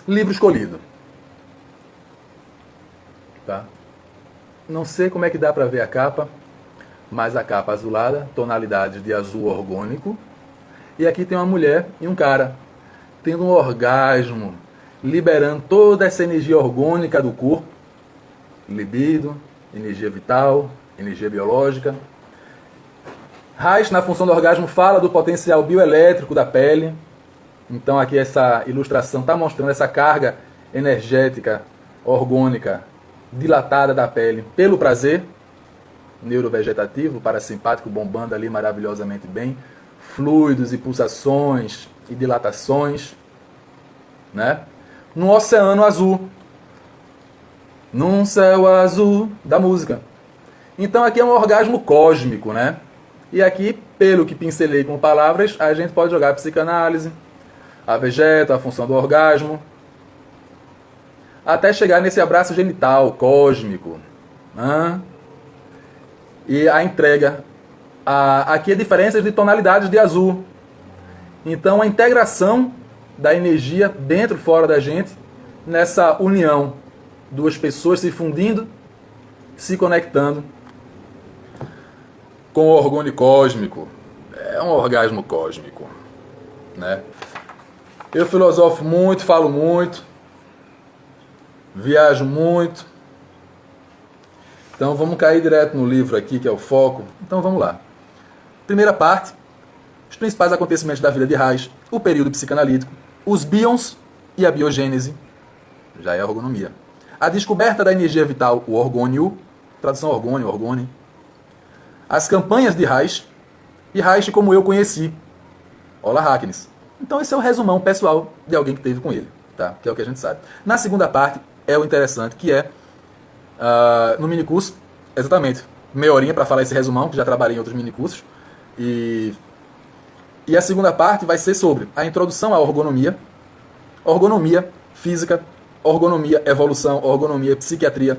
Livro escolhido. Tá? Não sei como é que dá para ver a capa, mas a capa azulada, tonalidade de azul orgânico. E aqui tem uma mulher e um cara tendo um orgasmo, liberando toda essa energia orgânica do corpo, libido, energia vital, energia biológica. Reich, na função do orgasmo, fala do potencial bioelétrico da pele. Então aqui essa ilustração está mostrando essa carga energética, orgânica, dilatada da pele pelo prazer, neurovegetativo, parasimpático bombando ali maravilhosamente bem, fluidos e pulsações e dilatações, né? No oceano azul, num céu azul da música. Então aqui é um orgasmo cósmico, né? E aqui, pelo que pincelei com palavras, a gente pode jogar a psicanálise, a vegeta, a função do orgasmo, até chegar nesse abraço genital cósmico, né? E a entrega. Aqui a diferença de tonalidades de azul. Então a integração da energia dentro e fora da gente, nessa união, duas pessoas se fundindo, se conectando com o orgulho cósmico. É um orgasmo cósmico, né? Eu filosofo muito, falo muito, viajo muito. Então vamos cair direto no livro aqui, que é o foco. Então vamos lá. Primeira parte, os principais acontecimentos da vida de Reich, o período psicanalítico, os bions e a biogênese, já é a orgonomia. A descoberta da energia vital, o orgônio, tradução orgônio, orgone. As campanhas de Reich e Reich como eu conheci. Olá, Hackness. Então esse é o resumão pessoal de alguém que teve com ele, tá? Que é o que a gente sabe. Na segunda parte é o interessante, que é no minicurso, exatamente, meia horinha para falar esse resumão, que já trabalhei em outros minicursos. E a segunda parte vai ser sobre a introdução à orgonomia, orgonomia física, orgonomia evolução, orgonomia psiquiatria,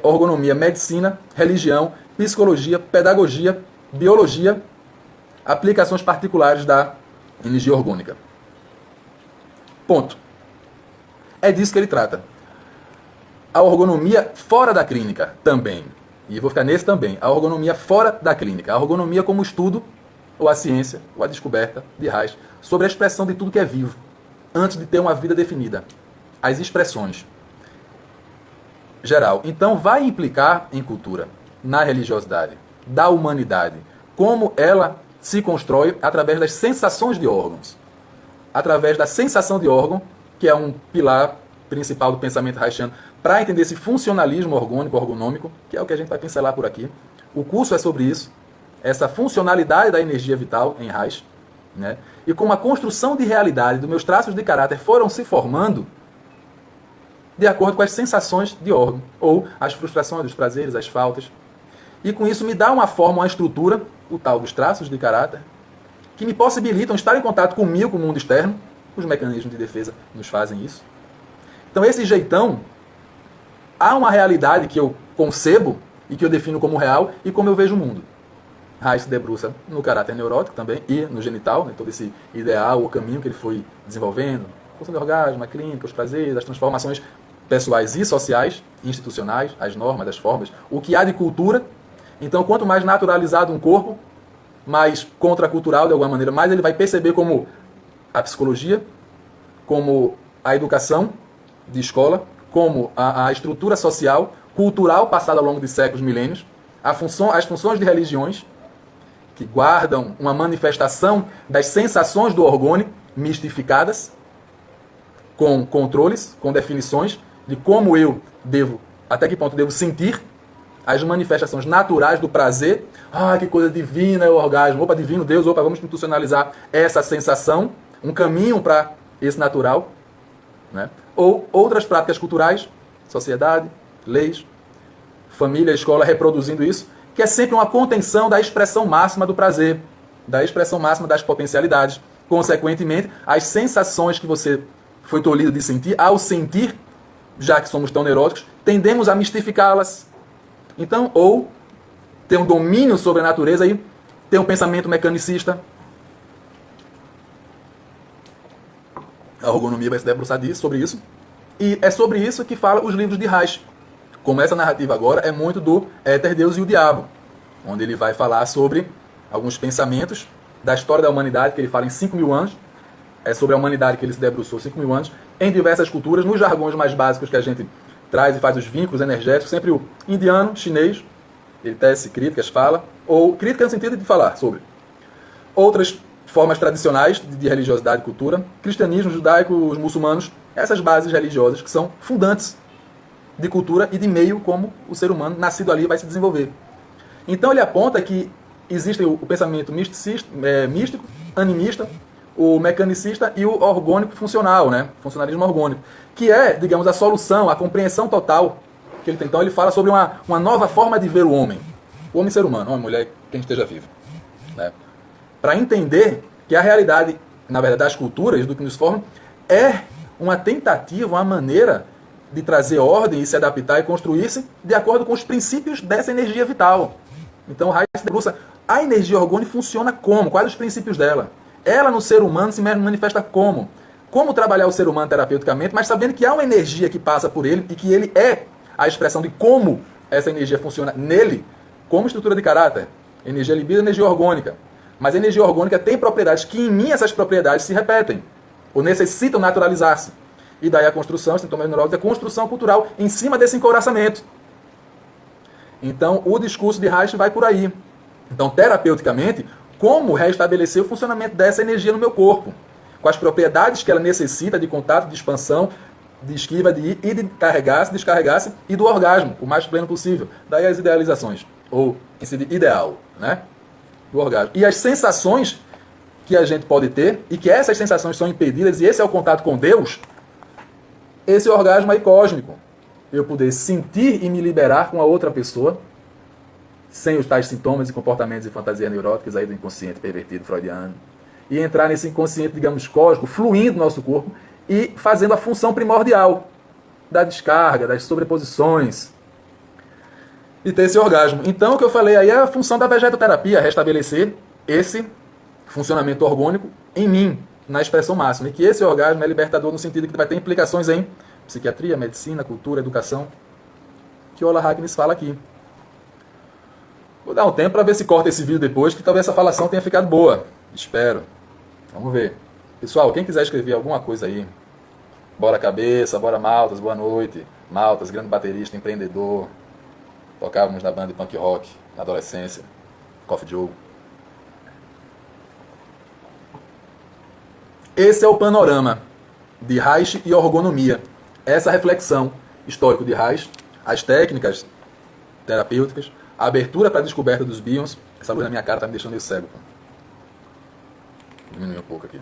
orgonomia medicina, religião, psicologia, pedagogia, biologia, aplicações particulares da energia orgânica. Ponto. É disso que ele trata. A orgonomia fora da clínica também. E vou ficar nesse também. A orgonomia fora da clínica. A orgonomia como estudo, ou a ciência, ou a descoberta de Reich, sobre a expressão de tudo que é vivo, antes de ter uma vida definida. As expressões. Geral. Então vai implicar em cultura, na religiosidade, da humanidade. Como ela se constrói através das sensações de órgãos. Através da sensação de órgão, que é um pilar principal do pensamento reichiano, para entender esse funcionalismo orgânico, orgonômico, que é o que a gente vai pincelar por aqui. O curso é sobre isso, essa funcionalidade da energia vital em Reich, né? E como a construção de realidade dos meus traços de caráter foram se formando de acordo com as sensações de órgão, ou as frustrações, os prazeres, as faltas. E com isso me dá uma forma, uma estrutura, o tal dos traços de caráter, que me possibilitam estar em contato comigo, com o mundo externo. Os mecanismos de defesa nos fazem isso. Então esse jeitão, há uma realidade que eu concebo e que eu defino como real e como eu vejo o mundo. Reich se debruça no caráter neurótico também e no genital, né, todo esse ideal, o caminho que ele foi desenvolvendo, a função do orgasmo, a clínica, os prazeres, as transformações pessoais e sociais, institucionais, as normas, as formas, o que há de cultura. Então, quanto mais naturalizado um corpo, mais contracultural de alguma maneira, mais ele vai perceber como a psicologia, como a educação de escola, como a estrutura social, cultural passada ao longo de séculos, milênios, as funções de religiões, que guardam uma manifestação das sensações do orgônio mistificadas, com controles, com definições de como eu devo, até que ponto devo sentir as manifestações naturais do prazer. Ah, que coisa divina é o orgasmo. Opa, divino Deus, opa, vamos institucionalizar essa sensação, um caminho para esse natural, né? Ou outras práticas culturais, sociedade, leis, família, escola, reproduzindo isso, que é sempre uma contenção da expressão máxima do prazer, da expressão máxima das potencialidades. Consequentemente, as sensações que você foi tolhido de sentir, ao sentir, já que somos tão neuróticos, tendemos a mistificá-las. Então, ou ter um domínio sobre a natureza e ter um pensamento mecanicista. A ergonomia vai se debruçar sobre isso. E é sobre isso que fala os livros de Reich. Como essa narrativa agora é muito do Éter, Deus e o Diabo, onde ele vai falar sobre alguns pensamentos da história da humanidade, que ele fala em 5.000 anos, é sobre a humanidade que ele se debruçou 5.000 anos, em diversas culturas, nos jargões mais básicos que a gente traz e faz os vínculos energéticos, sempre o indiano, chinês, ele tece críticas, fala, ou crítica no sentido de falar sobre outras formas tradicionais de religiosidade e cultura, cristianismo, judaico, os muçulmanos, essas bases religiosas que são fundantes de cultura e de meio como o ser humano nascido ali vai se desenvolver. Então ele aponta que existe o pensamento místico, animista, o mecanicista e o orgânico funcional, né? Funcionalismo orgânico, que é, digamos, a solução, a compreensão total que ele tem. Então ele fala sobre uma nova forma de ver o homem ser humano, homem, mulher, quem esteja vivo, né? Para entender que a realidade, na verdade, das culturas, do que nos forma, é uma tentativa, uma maneira de trazer ordem e se adaptar e construir-se de acordo com os princípios dessa energia vital. Então, Reich se debruça, a energia orgânica funciona como? Quais os princípios dela? Ela no ser humano se manifesta como? Como trabalhar o ser humano terapeuticamente, mas sabendo que há uma energia que passa por ele e que ele é a expressão de como essa energia funciona nele, como estrutura de caráter, energia libido, energia orgânica. Mas a energia orgânica tem propriedades que em mim essas propriedades se repetem, ou necessitam naturalizar-se. E daí a construção, sintomas neurólogos, é construção cultural em cima desse encouraçamento. Então, o discurso de Reich vai por aí. Então, terapeuticamente, como restabelecer o funcionamento dessa energia no meu corpo? Com as propriedades que ela necessita de contato, de expansão, de esquiva, de ir e de carregar-se, descarregar-se, e do orgasmo, o mais pleno possível. Daí as idealizações, ou esse ideal, né? Do orgasmo. E as sensações que a gente pode ter, e que essas sensações são impedidas, e esse é o contato com Deus, esse orgasmo aí cósmico. Eu poder sentir e me liberar com a outra pessoa, sem os tais sintomas e comportamentos e fantasias neuróticas aí do inconsciente pervertido freudiano, e entrar nesse inconsciente, digamos, cósmico, fluindo no nosso corpo e fazendo a função primordial da descarga, das sobreposições, e ter esse orgasmo. Então, o que eu falei aí é a função da vegetoterapia, restabelecer esse funcionamento orgânico em mim, na expressão máxima, e que esse orgasmo é libertador no sentido que vai ter implicações em psiquiatria, medicina, cultura, educação, que Ola Hackness fala aqui. Vou dar um tempo para ver se corta esse vídeo depois, que talvez essa falação tenha ficado boa. Espero. Vamos ver. Pessoal, quem quiser escrever alguma coisa aí, bora cabeça, bora Maltas, boa noite. Maltas, grande baterista, empreendedor. Tocávamos na banda de punk rock na adolescência. Coffee Joe. Esse é o panorama de Reich e orgonomia. Essa reflexão histórica de Reich, as técnicas terapêuticas, a abertura para a descoberta dos bions. Essa luz na minha cara está me deixando meio cego. Vou diminuir um pouco aqui.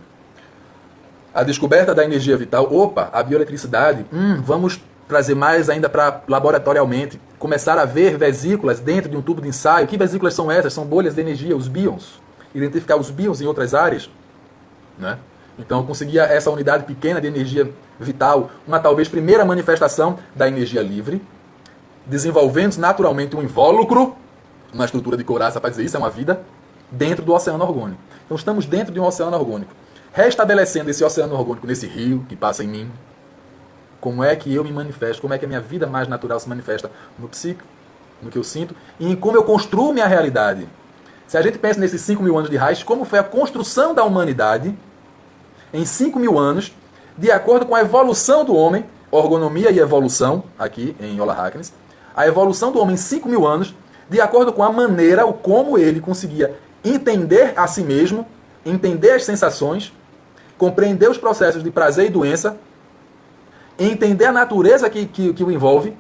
A descoberta da energia vital. Opa, a bioeletricidade. Vamos trazer mais ainda para laboratorialmente. Começar a ver vesículas dentro de um tubo de ensaio. Que vesículas são essas? São bolhas de energia, os bions. Identificar os bions em outras áreas, né? Então, eu conseguia essa unidade pequena de energia vital, uma talvez primeira manifestação da energia livre, desenvolvendo naturalmente um invólucro, uma estrutura de couraça para dizer isso, é uma vida, dentro do oceano orgânico. Então, estamos dentro de um oceano orgânico. Restabelecendo esse oceano orgânico nesse rio que passa em mim, como é que eu me manifesto, como é que a minha vida mais natural se manifesta no psíquico, no que eu sinto, e em como eu construo minha realidade. Se a gente pensa nesses 5.000 anos de Reich, como foi a construção da humanidade em 5.000 anos, de acordo com a evolução do homem, orgonomia e evolução, aqui em Ola Hackness, a evolução do homem em 5.000 anos, de acordo com a maneira, o como ele conseguia entender a si mesmo, entender as sensações, compreender os processos de prazer e doença, entender a natureza que o envolve,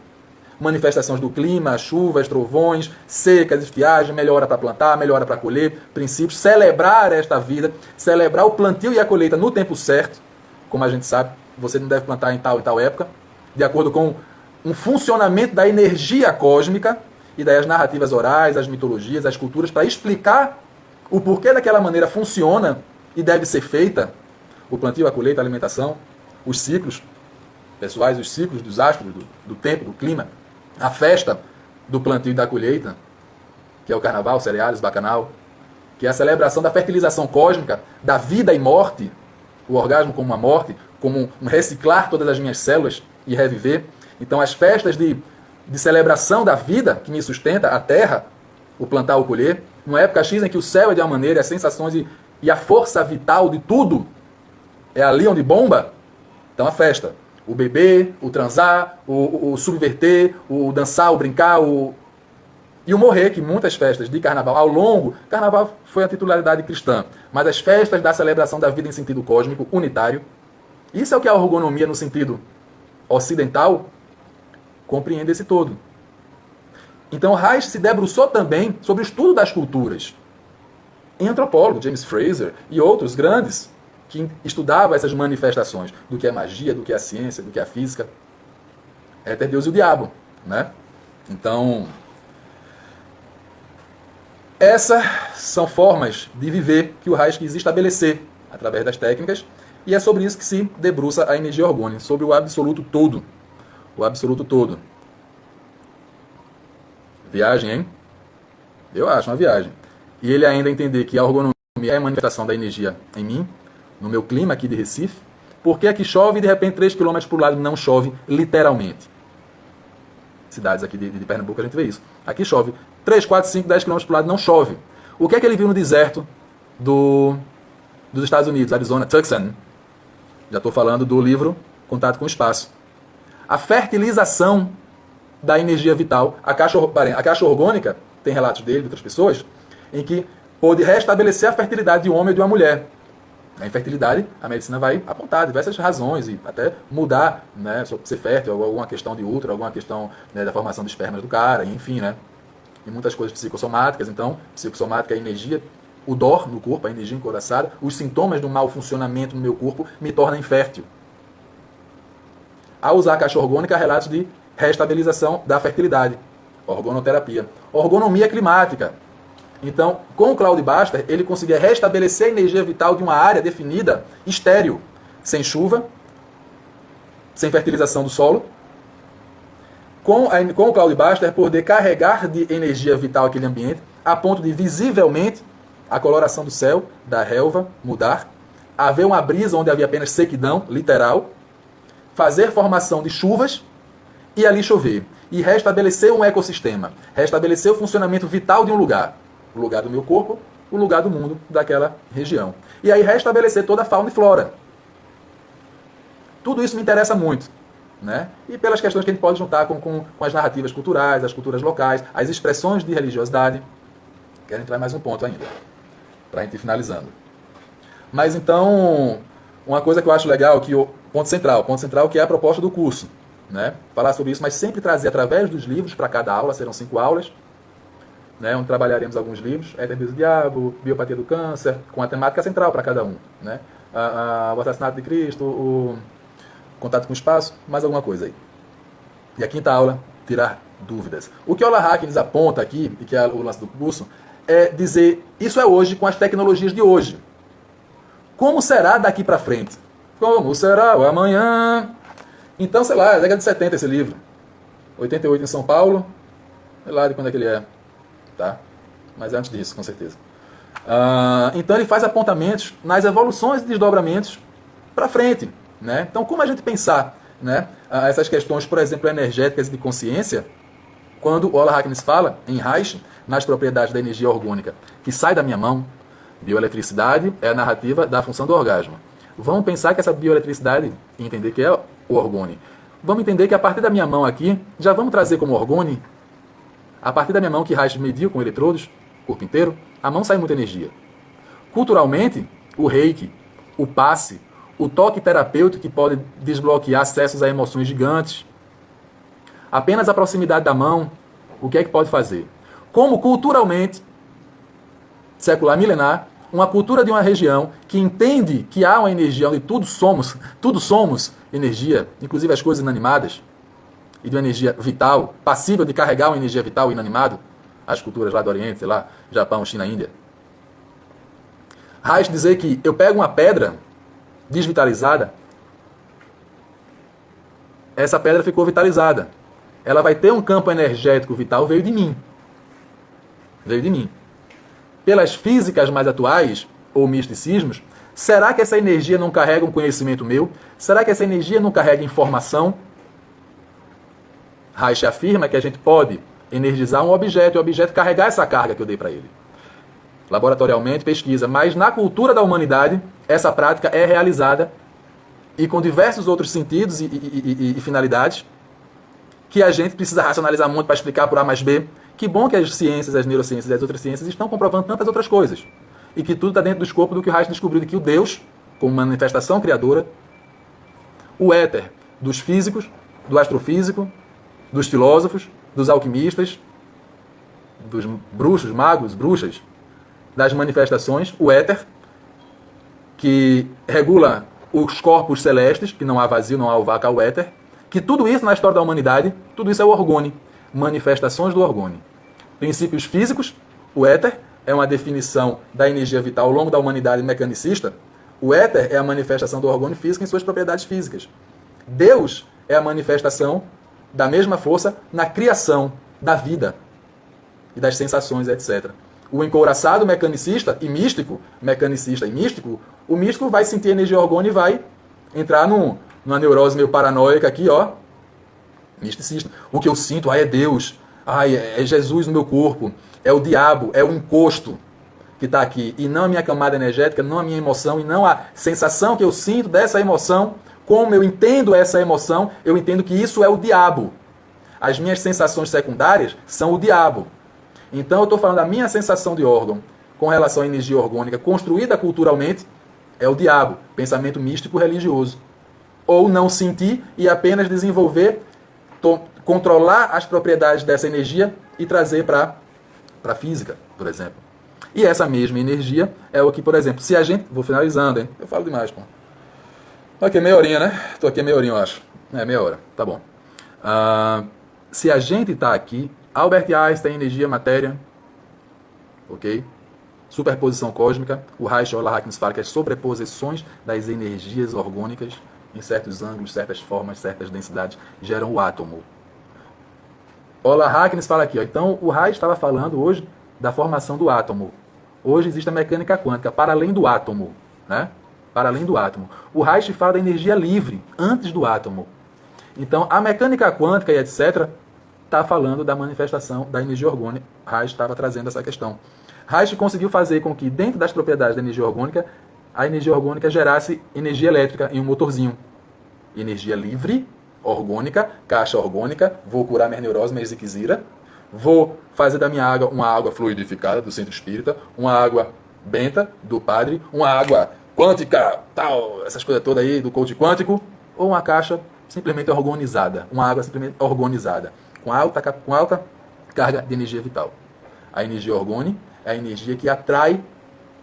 manifestações do clima, chuvas, trovões, secas, estiagens, melhor hora para plantar, melhor hora para colher, princípios, celebrar esta vida, celebrar o plantio e a colheita no tempo certo, como a gente sabe, você não deve plantar em tal época, de acordo com um funcionamento da energia cósmica, e daí as narrativas orais, as mitologias, as culturas, para explicar o porquê daquela maneira funciona e deve ser feita, o plantio, a colheita, a alimentação, os ciclos pessoais, os ciclos dos astros, do tempo, do clima, a festa do plantio e da colheita, que é o carnaval, cereais, bacanal, que é a celebração da fertilização cósmica, da vida e morte, o orgasmo como uma morte, como um reciclar todas as minhas células, e reviver. Então as festas de celebração da vida que me sustenta, a terra, o plantar, o colher, numa época X em que o céu é de uma maneira, as sensações e a força vital de tudo é ali onde bomba, então a festa. O beber, o transar, o subverter, o dançar, o brincar, e o morrer, que muitas festas de carnaval, ao longo, carnaval foi a titularidade cristã, mas as festas da celebração da vida em sentido cósmico, unitário, isso é o que a orgonomia no sentido ocidental compreende esse todo. Então Reich se debruçou também sobre o estudo das culturas. Em antropólogo, James Fraser e outros grandes que estudavam essas manifestações do que é magia, do que é a ciência, do que é a física. Éter, Deus e o diabo, né? Então, essas são formas de viver que o Reich quis estabelecer através das técnicas, e é sobre isso que se debruça a energia orgônica, sobre o absoluto todo. O absoluto todo. Viagem, hein? Eu acho uma viagem. E ele ainda entender que a orgonomia é a manifestação da energia em mim, no meu clima aqui de Recife, porque aqui chove e de repente 3 km para o lado não chove, literalmente. Cidades aqui de Pernambuco a gente vê isso. Aqui chove 3, 4, 5, 10 km para o lado não chove. O que é que ele viu no deserto dos Estados Unidos, Arizona, Tucson? Já estou falando do livro Contato com o Espaço. A fertilização da energia vital. A caixa orgônica, tem relatos dele, de outras pessoas, em que pôde restabelecer a fertilidade de um homem ou de uma mulher. A infertilidade, a medicina vai apontar diversas razões e até mudar, né, sobre ser fértil, alguma questão de útero, alguma questão, né, da formação dos espermas do cara, enfim, né, e muitas coisas psicossomáticas. Então, psicossomática é a energia, o dor no corpo, a energia encoraçada, os sintomas do mau funcionamento no meu corpo me tornam infértil. Ao usar a caixa orgônica, há relatos de restabilização da fertilidade, orgonoterapia, orgonomia climática. Então, com o Claude Baster, ele conseguia restabelecer a energia vital de uma área definida, estéril, sem chuva, sem fertilização do solo. Com o Claude Baster, poder carregar de energia vital aquele ambiente, a ponto de, visivelmente, a coloração do céu, da relva, mudar, haver uma brisa onde havia apenas sequidão, literal, fazer formação de chuvas e ali chover. E restabelecer um ecossistema, restabelecer o funcionamento vital de um lugar. O lugar do meu corpo, o lugar do mundo daquela região. E aí restabelecer toda a fauna e flora. Tudo isso me interessa muito, né? E pelas questões que a gente pode juntar com as narrativas culturais, as culturas locais, as expressões de religiosidade. Quero entrar em mais um ponto ainda, para a gente ir finalizando. Mas então, uma coisa que eu acho legal, que o ponto central que é a proposta do curso, né? Falar sobre isso, mas sempre trazer através dos livros para cada aula, serão 5 aulas, né, onde trabalharemos alguns livros, Éter, Deus e o Diabo, Biopatia do Câncer, com a temática central para cada um, né? O Assassinato de Cristo, o Contato com o Espaço, mais alguma coisa aí. E a 5ª aula, tirar dúvidas. O que Ola Hawkins aponta aqui, e que é o lance do curso, é dizer, isso é hoje com as tecnologias de hoje. Como será daqui para frente? Como será o amanhã? Então, sei lá, é década de 70 esse livro. 88 em São Paulo, sei lá de quando é que ele é. Tá? Mas é antes disso, com certeza. Então ele faz apontamentos nas evoluções e desdobramentos para frente, né? Então, como a gente pensar, né, essas questões, por exemplo, energéticas e de consciência, quando Ola Hawkins fala, em Reich, nas propriedades da energia orgônica, que sai da minha mão, bioeletricidade é a narrativa da função do orgasmo. Vamos pensar que essa bioeletricidade, e entender que é o orgone. Vamos entender que a partir da minha mão aqui, já vamos trazer como orgone. A partir da minha mão, que Reich mediu com eletrodos, corpo inteiro, a mão sai muita energia. Culturalmente, o reiki, o passe, o toque terapêutico que pode desbloquear acessos a emoções gigantes. Apenas a proximidade da mão, o que é que pode fazer? Como culturalmente, secular milenar, uma cultura de uma região que entende que há uma energia onde tudo somos energia, inclusive as coisas inanimadas, e de uma energia vital, passível de carregar uma energia vital inanimado, as culturas lá do Oriente, sei lá, Japão, China, Índia. Reich dizer que eu pego uma pedra desvitalizada, essa pedra ficou vitalizada. Ela vai ter um campo energético vital, veio de mim. Veio de mim. Pelas físicas mais atuais, ou misticismos, será que essa energia não carrega um conhecimento meu? Será que essa energia não carrega informação? Reich afirma que a gente pode energizar um objeto e o objeto carregar essa carga que eu dei para ele. Laboratorialmente, pesquisa, mas na cultura da humanidade, essa prática é realizada e com diversos outros sentidos e finalidades que a gente precisa racionalizar muito para explicar por A mais B. Que bom que as ciências, as neurociências e as outras ciências estão comprovando tantas outras coisas. E que tudo está dentro do escopo do que o Reich descobriu, de que o Deus, como manifestação criadora, o éter dos físicos, do astrofísico, dos filósofos, dos alquimistas, dos bruxos, magos, bruxas, das manifestações, o éter, que regula os corpos celestes, que não há vazio, não há o vácuo, há o éter, que tudo isso na história da humanidade, tudo isso é o orgone, manifestações do orgone. Princípios físicos, o éter é uma definição da energia vital ao longo da humanidade mecanicista. O éter é a manifestação do orgone físico em suas propriedades físicas. Deus é a manifestação da mesma força na criação da vida e das sensações, etc. O encouraçado mecanicista e místico, mecanicista e místico, o místico vai sentir energia orgone e vai entrar numa neurose meio paranoica aqui, ó, misticista. O que eu sinto, é Deus, é Jesus no meu corpo, é o diabo, é o encosto que está aqui, e não a minha camada energética, não a minha emoção, e não a sensação que eu sinto dessa emoção. Como eu entendo essa emoção, eu entendo que isso é o diabo. As minhas sensações secundárias são o diabo. Então eu estou falando da minha sensação de órgão com relação à energia orgânica construída culturalmente, é o diabo, pensamento místico religioso. Ou não sentir e apenas desenvolver, controlar as propriedades dessa energia e trazer para a física, por exemplo. E essa mesma energia é o que, por exemplo, se a gente... Vou finalizando, hein? Eu falo demais, pô. Tô aqui meia horinha, né? Tô aqui meia horinha, eu acho. Meia hora. Tá bom. Se a gente tá aqui... Albert Einstein, energia, matéria. Ok? Superposição cósmica. O Reich Ola nos fala que as sobreposições das energias orgânicas em certos ângulos, certas formas, certas densidades geram o átomo. Ola nos fala aqui, ó. Então o Reich estava falando hoje da formação do átomo. Hoje existe a mecânica quântica para além do átomo, né? Para além do átomo. O Reich fala da energia livre, antes do átomo. Então, a mecânica quântica e etc. está falando da manifestação da energia orgânica. Reich estava trazendo essa questão. Reich conseguiu fazer com que, dentro das propriedades da energia orgânica, a energia orgânica gerasse energia elétrica em um motorzinho. Energia livre, orgânica, caixa orgânica, vou curar minha neurose, minha ziquezira, vou fazer da minha água uma água fluidificada do centro espírita, uma água benta do padre, uma água quântica, tal, essas coisas todas aí do coach quântico, ou uma caixa simplesmente organizada, uma água simplesmente organizada, com alta carga de energia vital. A energia orgone é a energia que atrai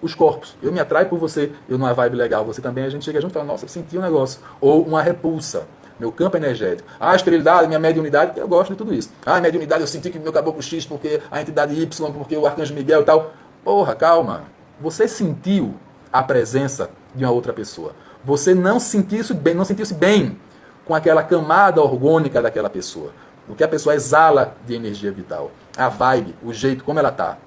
os corpos. Eu me atraio por você, eu numa vibe legal, você também, a gente chega junto e fala, nossa, eu senti um negócio. Ou uma repulsa, meu campo energético. A esterilidade, minha mediunidade, eu gosto de tudo isso. A mediunidade, eu senti que meu caboclo X, porque a entidade Y, porque o arcanjo Miguel e tal. Porra, calma. Você sentiu a presença de uma outra pessoa. Você não sentiu-se bem com aquela camada orgânica daquela pessoa. O que a pessoa exala de energia vital. A vibe, o jeito, como ela está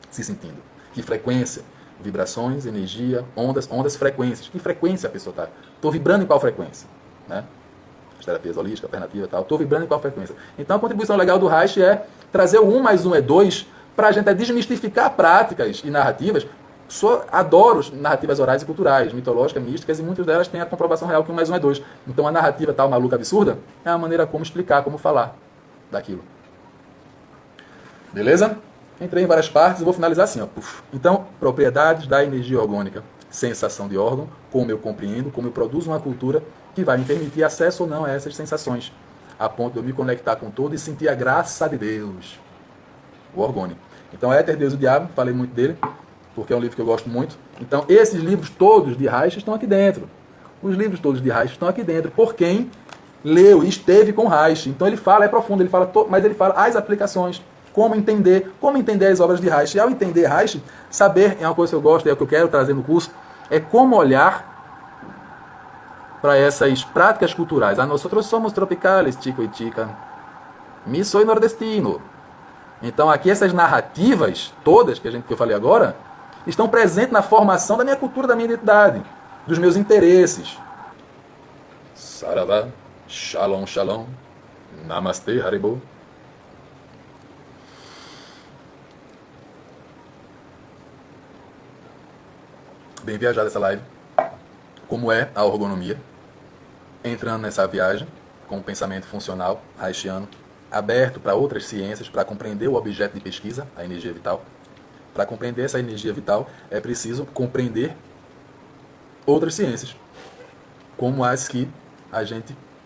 se sentindo. Que frequência, vibrações, energia, ondas, frequências. Que frequência a pessoa está? Estou vibrando em qual frequência? Né? As terapias holísticas, alternativas e tal. Estou vibrando em qual frequência? Então a contribuição legal do Reich é trazer o 1 mais 1 é 2 para a gente desmistificar práticas e narrativas. Adoro narrativas orais e culturais, mitológicas, místicas, e muitas delas têm a comprovação real que 1 mais 1 é 2. Então a narrativa tal, maluca, absurda, é a maneira como explicar, como falar daquilo. Beleza? Entrei em várias partes e vou finalizar assim. Ó. Então, propriedades da energia orgânica. Sensação de órgão, como eu compreendo, como eu produzo uma cultura que vai me permitir acesso ou não a essas sensações, a ponto de eu me conectar com todo e sentir a graça de Deus. O orgônio. Então, Éter, Deus e o Diabo, falei muito dele, porque é um livro que eu gosto muito. Então, esses livros todos de Reich estão aqui dentro. Os livros todos de Reich estão aqui dentro. Por quem leu e esteve com Reich. Então, ele fala, é profundo, ele fala, mas ele fala as aplicações. Como entender as obras de Reich. E ao entender Reich, saber, é uma coisa que eu gosto, é o que eu quero trazer no curso, é como olhar para essas práticas culturais. Nós somos tropicales, chico e chica. Mi soy nordestino. Então aqui essas narrativas todas que eu falei agora, estão presentes na formação da minha cultura, da minha identidade, dos meus interesses. Saravá, shalom, shalom. Namastê, Haribo. Bem viajada essa live. Como é a ergonomia? Entrando nessa viagem com um pensamento funcional, haitiano, aberto para outras ciências, para compreender o objeto de pesquisa, a energia vital. Para compreender essa energia vital, é preciso compreender outras ciências, como as que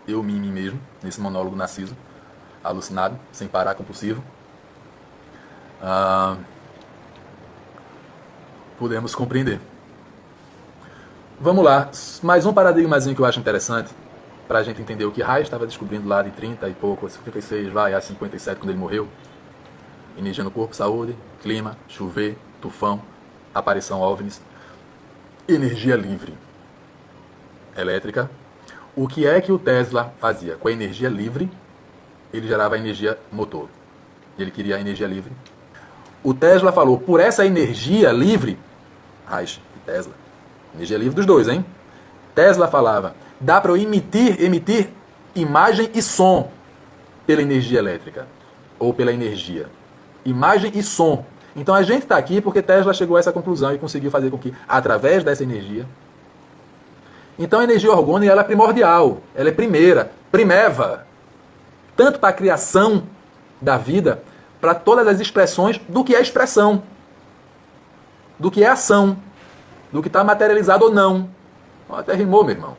eu, mim mesmo, nesse monólogo narciso, alucinado, sem parar, compulsivo, podemos compreender. Vamos lá, mais um paradigmazinho que eu acho interessante, para a gente entender o que Reich estava descobrindo lá de 30 e pouco, 56, a 57, quando ele morreu. Energia no corpo, saúde, clima, chover, tufão, aparição OVNIs, energia livre, elétrica. O que é que o Tesla fazia? Com a energia livre, ele gerava energia motor. Ele queria a energia livre. O Tesla falou, por essa energia livre, Reich e Tesla, energia livre dos dois, hein? Tesla falava, dá para eu emitir imagem e som pela energia elétrica, ou pela energia. Imagem e som. Então a gente está aqui porque Tesla chegou a essa conclusão e conseguiu fazer com que, através dessa energia... Então a energia orgânica ela é primordial, ela é primeira, primeva, tanto para a criação da vida, para todas as expressões do que é expressão, do que é ação, do que está materializado ou não. Até rimou, meu irmão.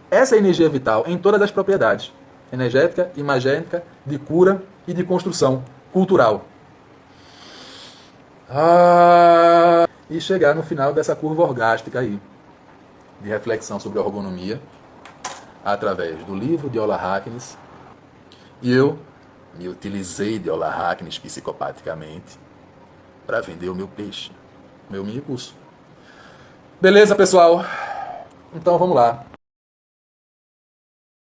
Essa é a energia vital em todas as propriedades, energética, imagética, de cura e de construção cultural. E chegar no final dessa curva orgástica aí, de reflexão sobre a ergonomia, através do livro de Ola Harkness. E eu me utilizei de Ola Harkness psicopaticamente para vender o meu peixe, meu mini curso. Beleza, pessoal? Então vamos lá.